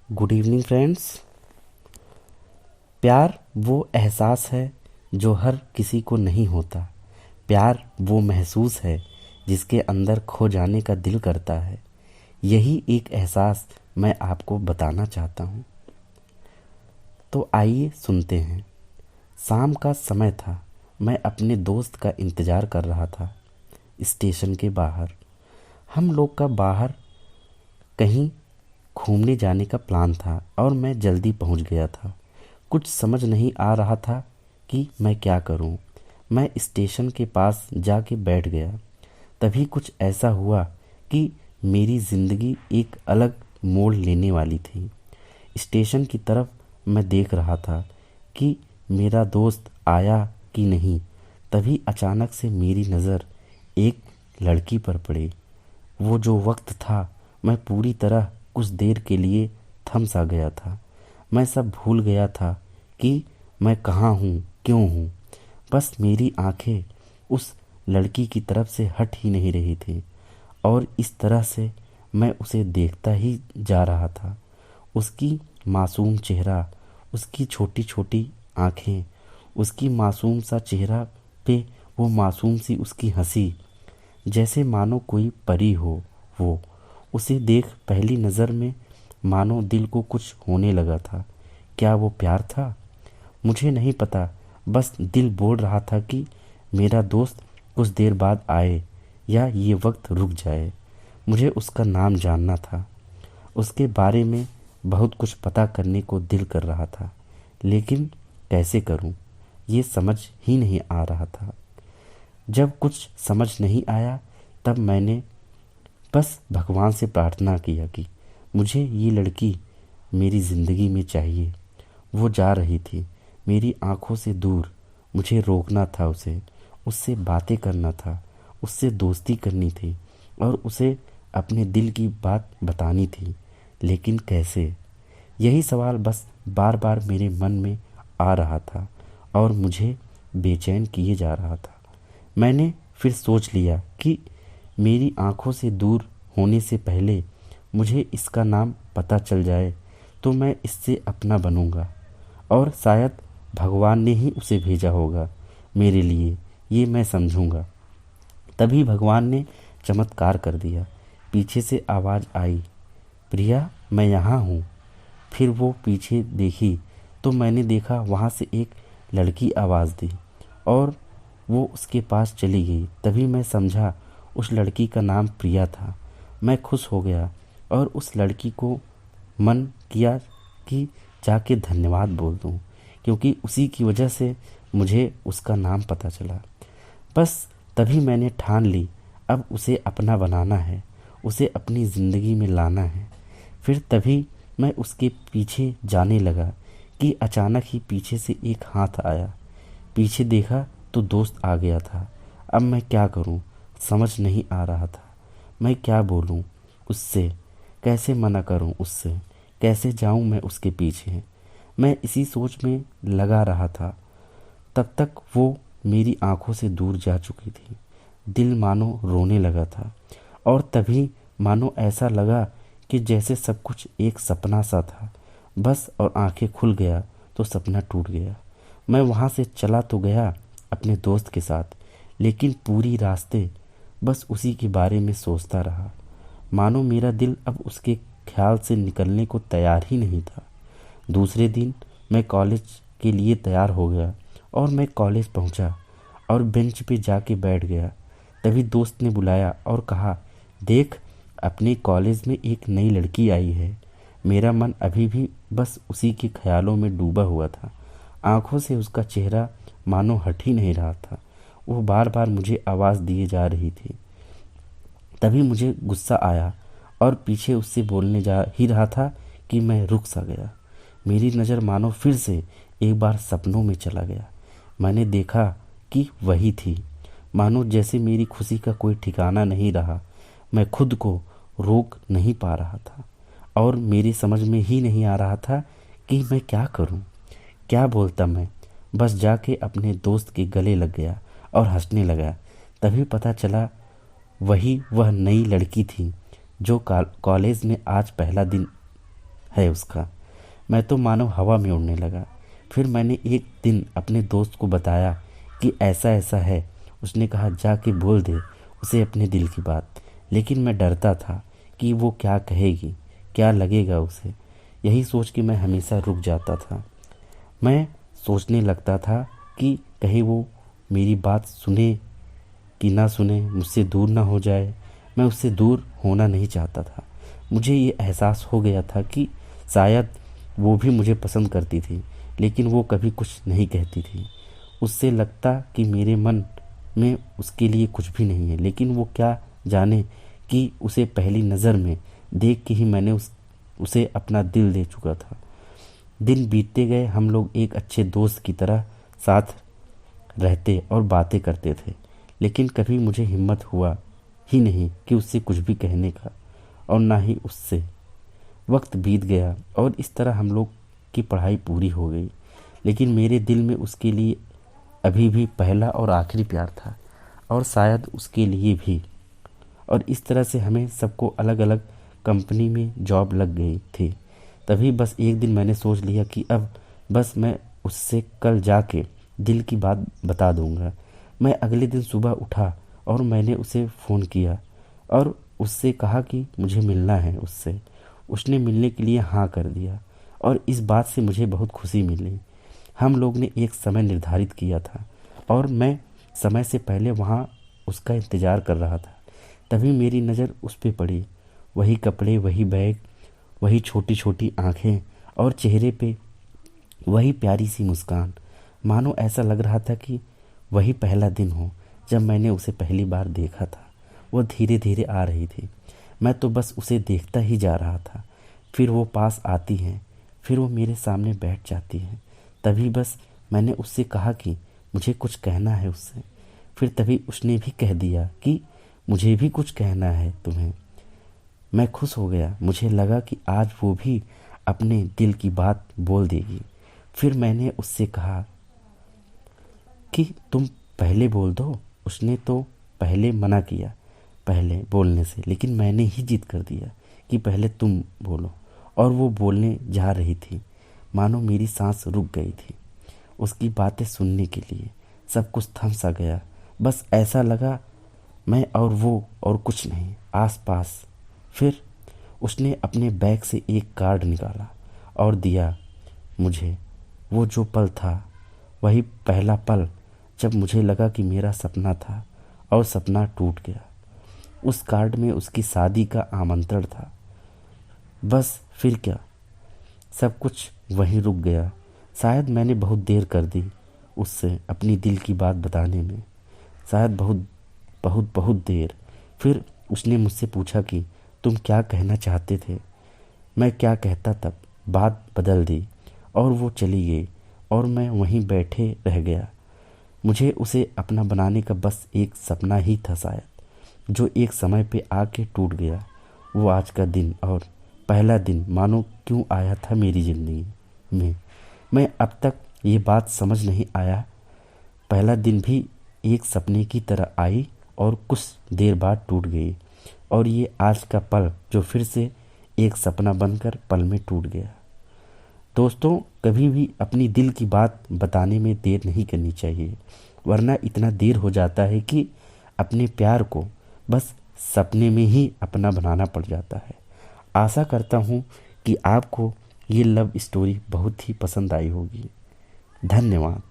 Good evening friends. प्यार वो एहसास है जो हर किसी को नहीं होता। प्यार वो महसूस है जिसके अंदर खो जाने का दिल करता है। यही एक एहसास मैं आपको बताना चाहता हूँ। तो आइए सुनते हैं। शाम का समय था। मैं अपने दोस्त का इंतज़ार कर रहा था स्टेशन के बाहर। हम लोग का बाहर कहीं घूमने जाने का प्लान था और मैं जल्दी पहुंच गया था। कुछ समझ नहीं आ रहा था कि मैं क्या करूं। मैं स्टेशन के पास जाके बैठ गया। तभी कुछ ऐसा हुआ कि मेरी ज़िंदगी एक अलग मोड़ लेने वाली थी। स्टेशन की तरफ मैं देख रहा था कि मेरा दोस्त आया कि नहीं। तभी अचानक से मेरी नज़र एक लड़की पर पड़ी। वो जो वक्त था, मैं पूरी तरह कुछ देर के लिए थम सा गया था। मैं सब भूल गया था कि मैं कहाँ हूँ, क्यों हूँ। बस मेरी आंखें उस लड़की की तरफ से हट ही नहीं रही थी और इस तरह से मैं उसे देखता ही जा रहा था। उसकी मासूम चेहरा, उसकी छोटी छोटी आंखें, उसकी मासूम सा चेहरा पे वो मासूम सी उसकी हंसी, जैसे मानो कोई परी हो वो। उसे देख पहली नज़र में मानो दिल को कुछ होने लगा था। क्या वो प्यार था? मुझे नहीं पता। बस दिल बोल रहा था कि मेरा दोस्त कुछ देर बाद आए या ये वक्त रुक जाए। मुझे उसका नाम जानना था। उसके बारे में बहुत कुछ पता करने को दिल कर रहा था, लेकिन कैसे करूं, ये समझ ही नहीं आ रहा था। जब कुछ समझ नहीं आया तब मैंने बस भगवान से प्रार्थना किया कि मुझे ये लड़की मेरी ज़िंदगी में चाहिए। वो जा रही थी मेरी आंखों से दूर। मुझे रोकना था उसे, उससे बातें करना था, उससे दोस्ती करनी थी और उसे अपने दिल की बात बतानी थी। लेकिन कैसे? यही सवाल बस बार बार मेरे मन में आ रहा था और मुझे बेचैन किए जा रहा था। मैंने फिर सोच लिया कि मेरी आंखों से दूर होने से पहले मुझे इसका नाम पता चल जाए तो मैं इससे अपना बनूंगा और शायद भगवान ने ही उसे भेजा होगा मेरे लिए, ये मैं समझूंगा। तभी भगवान ने चमत्कार कर दिया। पीछे से आवाज़ आई, प्रिया मैं यहाँ हूँ। फिर वो पीछे देखी तो मैंने देखा वहाँ से एक लड़की आवाज़ दी और वो उसके पास चली गई। तभी मैं समझा उस लड़की का नाम प्रिया था। मैं खुश हो गया और उस लड़की को मन किया कि जाके धन्यवाद बोल दूं, क्योंकि उसी की वजह से मुझे उसका नाम पता चला। बस तभी मैंने ठान ली, अब उसे अपना बनाना है, उसे अपनी ज़िंदगी में लाना है। फिर तभी मैं उसके पीछे जाने लगा कि अचानक ही पीछे से एक हाथ आया। पीछे देखा तो दोस्त आ गया था। अब मैं क्या करूं, समझ नहीं आ रहा था। मैं क्या बोलूं उससे, कैसे मना करूं उससे, कैसे जाऊं मैं उसके पीछे। मैं इसी सोच में लगा रहा था। तब तक वो मेरी आंखों से दूर जा चुकी थी। दिल मानो रोने लगा था और तभी मानो ऐसा लगा कि जैसे सब कुछ एक सपना सा था। बस और आंखें खुल गया तो सपना टूट गया। मैं वहाँ से चला तो गया अपने दोस्त के साथ, लेकिन पूरी रास्ते बस उसी के बारे में सोचता रहा। मानो मेरा दिल अब उसके ख्याल से निकलने को तैयार ही नहीं था। दूसरे दिन मैं कॉलेज के लिए तैयार हो गया और मैं कॉलेज पहुंचा और बेंच पे जाके बैठ गया। तभी दोस्त ने बुलाया और कहा, देख अपने कॉलेज में एक नई लड़की आई है। मेरा मन अभी भी बस उसी के ख्यालों में डूबा हुआ था। आंखों से उसका चेहरा मानो हट ही नहीं रहा था। वो बार बार मुझे आवाज़ दिए जा रही थी। तभी मुझे गुस्सा आया और पीछे उससे बोलने जा ही रहा था कि मैं रुक सा गया। मेरी नज़र मानो फिर से एक बार सपनों में चला गया। मैंने देखा कि वही थी। मानो जैसे मेरी खुशी का कोई ठिकाना नहीं रहा। मैं खुद को रोक नहीं पा रहा था और मेरी समझ में ही नहीं आ रहा था कि मैं क्या करूं, क्या बोलता मैं। बस जाके अपने दोस्त के गले लग गया और हंसने लगा। तभी पता चला वही वह नई लड़की थी जो कॉलेज में आज पहला दिन है उसका। मैं तो मानो हवा में उड़ने लगा। फिर मैंने एक दिन अपने दोस्त को बताया कि ऐसा ऐसा है। उसने कहा जाके बोल दे उसे अपने दिल की बात। लेकिन मैं डरता था कि वो क्या कहेगी, क्या लगेगा उसे। यही सोच के मैं हमेशा रुक जाता था। मैं सोचने लगता था कि कहीं वो मेरी बात सुने कि ना सुने, मुझसे दूर ना हो जाए। मैं उससे दूर होना नहीं चाहता था। मुझे ये एहसास हो गया था कि शायद वो भी मुझे पसंद करती थी, लेकिन वो कभी कुछ नहीं कहती थी। उससे लगता कि मेरे मन में उसके लिए कुछ भी नहीं है, लेकिन वो क्या जाने कि उसे पहली नज़र में देख के ही मैंने उसे अपना दिल दे चुका था। दिन बीतते गए, हम लोग एक अच्छे दोस्त की तरह साथ रहते और बातें करते थे, लेकिन कभी मुझे हिम्मत हुआ ही नहीं कि उससे कुछ भी कहने का, और ना ही उससे। वक्त बीत गया और इस तरह हम लोग की पढ़ाई पूरी हो गई, लेकिन मेरे दिल में उसके लिए अभी भी पहला और आखिरी प्यार था, और शायद उसके लिए भी। और इस तरह से हमें सबको अलग अलग कंपनी में जॉब लग गई थी। तभी बस एक दिन मैंने सोच लिया कि अब बस मैं उससे कल जाके दिल की बात बता दूंगा। मैं अगले दिन सुबह उठा और मैंने उसे फ़ोन किया और उससे कहा कि मुझे मिलना है उससे। उसने मिलने के लिए हाँ कर दिया और इस बात से मुझे बहुत खुशी मिली। हम लोग ने एक समय निर्धारित किया था और मैं समय से पहले वहाँ उसका इंतज़ार कर रहा था। तभी मेरी नज़र उस पे पड़ी। वही कपड़े, वही बैग, वही छोटी छोटी आँखें और चेहरे पे वही प्यारी सी मुस्कान। मानो ऐसा लग रहा था कि वही पहला दिन हो जब मैंने उसे पहली बार देखा था। वो धीरे धीरे आ रही थी। मैं तो बस उसे देखता ही जा रहा था। फिर वो पास आती है, फिर वो मेरे सामने बैठ जाती है। तभी बस मैंने उससे कहा कि मुझे कुछ कहना है उससे। फिर तभी उसने भी कह दिया कि मुझे भी कुछ कहना है तुम्हें। मैं खुश हो गया। मुझे लगा कि आज वो भी अपने दिल की बात बोल देगी। फिर मैंने उससे कहा कि तुम पहले बोल दो। उसने तो पहले मना किया पहले बोलने से, लेकिन मैंने ही जिद कर दिया कि पहले तुम बोलो। और वो बोलने जा रही थी। मानो मेरी सांस रुक गई थी उसकी बातें सुनने के लिए। सब कुछ थम सा गया। बस ऐसा लगा मैं और वो और कुछ नहीं, आस पास। फिर उसने अपने बैग से एक कार्ड निकाला और दिया मुझे। वो जो पल था वही पहला पल जब मुझे लगा कि मेरा सपना था और सपना टूट गया। उस कार्ड में उसकी शादी का आमंत्रण था। बस फिर क्या, सब कुछ वहीं रुक गया। शायद मैंने बहुत देर कर दी उससे अपनी दिल की बात बताने में, शायद बहुत बहुत बहुत देर। फिर उसने मुझसे पूछा कि तुम क्या कहना चाहते थे। मैं क्या कहता तब। बात बदल दी और वो चली गई और मैं वहीं बैठे रह गया। मुझे उसे अपना बनाने का बस एक सपना ही था शायद, जो एक समय पे आके टूट गया। वो आज का दिन और पहला दिन मानो क्यों आया था मेरी ज़िंदगी में। मैं अब तक ये बात समझ नहीं आया। पहला दिन भी एक सपने की तरह आई और कुछ देर बाद टूट गई, और ये आज का पल जो फिर से एक सपना बनकर पल में टूट गया। दोस्तों, कभी भी अपनी दिल की बात बताने में देर नहीं करनी चाहिए, वरना इतना देर हो जाता है कि अपने प्यार को बस सपने में ही अपना बनाना पड़ जाता है। आशा करता हूँ कि आपको ये लव स्टोरी बहुत ही पसंद आई होगी। धन्यवाद।